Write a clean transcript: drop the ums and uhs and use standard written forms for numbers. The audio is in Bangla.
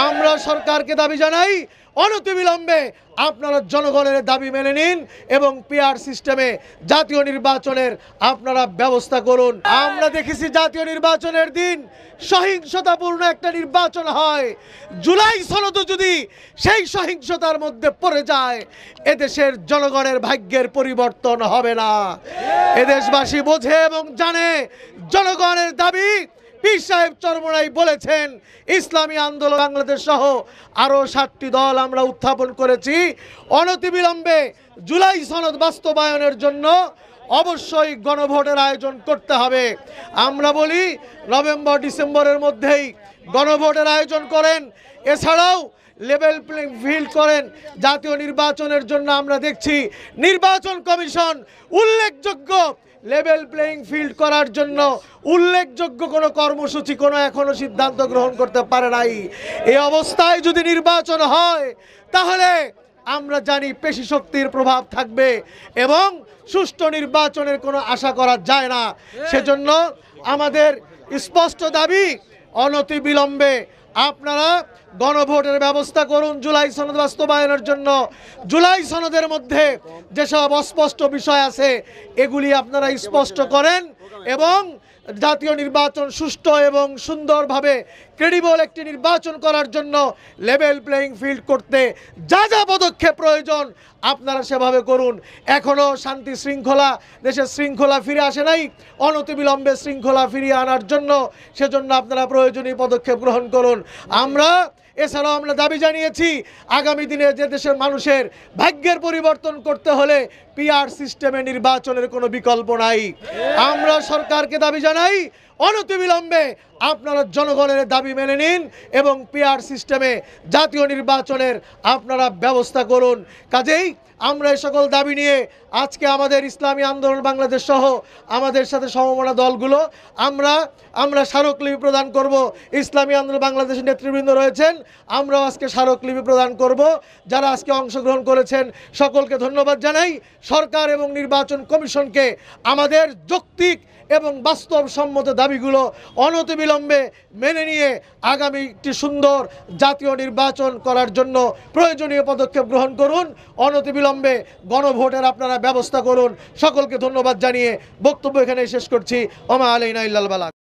আমরা সরকারকে দাবি জানাই অনতিবিলম্বে আপনারা জনগণের দাবি মেনে নিন এবং পিআর সিস্টেমে জাতীয় নির্বাচনের আপনারা ব্যবস্থা করুন। আমরা দেখেছি জাতীয় নির্বাচনের দিন সহিংসতাপূর্ণ একটা নির্বাচন হয়, জুলাই সনদ যদি সেই সহিংসতার মধ্যে পড়ে যায় এদেশের জনগণের ভাগ্যের পরিবর্তন হবে না। এদেশবাসী বোঝে এবং জানে জনগণের দাবি। পীর সাহেব চরমোনাই বলেছেন ইসলামী আন্দোলন বাংলাদেশ সহ আরও 7টি দল আমরা উত্থাপন করেছি। অনতিবিলম্বে জুলাই সনদ বাস্তবায়নের জন্য অবশ্যই গণভোটের আয়োজন করতে হবে। আমরা বলি নভেম্বর ডিসেম্বরের মধ্যেই গণভোটের আয়োজন করেন, এছাড়াও লেভেল প্লেইং ফিল্ড করেন। জাতীয় নির্বাচনের জন্য আমরা দেখছি নির্বাচন কমিশন উল্লেখযোগ্য লেভেল প্লেইং ফিল্ড করার জন্য উল্লেখযোগ্য কোনো কর্মসূচি এখনো সিদ্ধান্ত গ্রহণ করতে পারে নাই। এই অবস্থায় যদি নির্বাচন হয় তাহলে আমরা জানি পেশি শক্তির প্রভাব থাকবে এবং সুষ্ঠু নির্বাচনের কোনো আশা করা যায় না। সেজন্য আমাদের স্পষ্ট দাবি অনতিবিলম্বে আপনারা গণভোটের ব্যবস্থা করুন জুলাই সনদ বাস্তবায়নের জন্য। জুলাই সনদের মধ্যে যেসব অস্পষ্ট বিষয় আছে এগুলি আপনারা স্পষ্ট করেন এবং জাতীয় নির্বাচন সুষ্ঠু এবং সুন্দরভাবে ক্রেডিবল একটি নির্বাচন করার জন্য লেভেল প্লেইং ফিল্ড করতে যা যা পদক্ষেপ প্রয়োজন আপনারা সেভাবে করুন। এখনও শান্তি শৃঙ্খলা, দেশের শৃঙ্খলা ফিরে আসে নাই, অনতিবিলম্বে শৃঙ্খলা ফিরিয়ে আনার জন্য সেজন্য আপনারা প্রয়োজনীয় পদক্ষেপ গ্রহণ করুন। এছাড়াও আমরা দাবি জানিয়েছি আগামী দিনে যে দেশের মানুষের ভাগ্যের পরিবর্তন করতে হলে পিআর সিস্টেমে নির্বাচনের কোনো বিকল্প নাই। আমরা সরকারকে দাবি জানাই অনতিবিলম্বে আপনারা জনগণের দাবি মেনে নিন এবং পিআর সিস্টেমে জাতীয় নির্বাচনের আপনারা ব্যবস্থা করুন। কাজেই আমরা এই সকল দাবি নিয়ে আজকে আমাদের ইসলামী আন্দোলন বাংলাদেশ সহ আমাদের সাথে সমমনা দলগুলো আমরা স্মারকলিপি প্রদান করব। ইসলামী আন্দোলন বাংলাদেশের নেতৃবৃন্দ রয়েছেন, আমরাও আজকে স্মারকলিপি প্রদান করব। যারা আজকে অংশগ্রহণ করেছেন সকলকে ধন্যবাদ জানাই। সরকার এবং নির্বাচন কমিশনকে আমাদের যৌক্তিক এবং বাস্তবসম্মত দাবিগুলো অনতিবিলম্বে মেনে নিয়ে আগামী একটি সুন্দর জাতীয় নির্বাচন করার জন্য প্রয়োজনীয় পদক্ষেপ গ্রহণ করুন। অনতিবিলম্বে গণভোটের আপনারা ব্যবস্থা করুন। সকলকে ধন্যবাদ জানিয়ে বক্তব্য এখানে শেষ করছি। ওমা আলাইনা ইল্লাল বালাগ।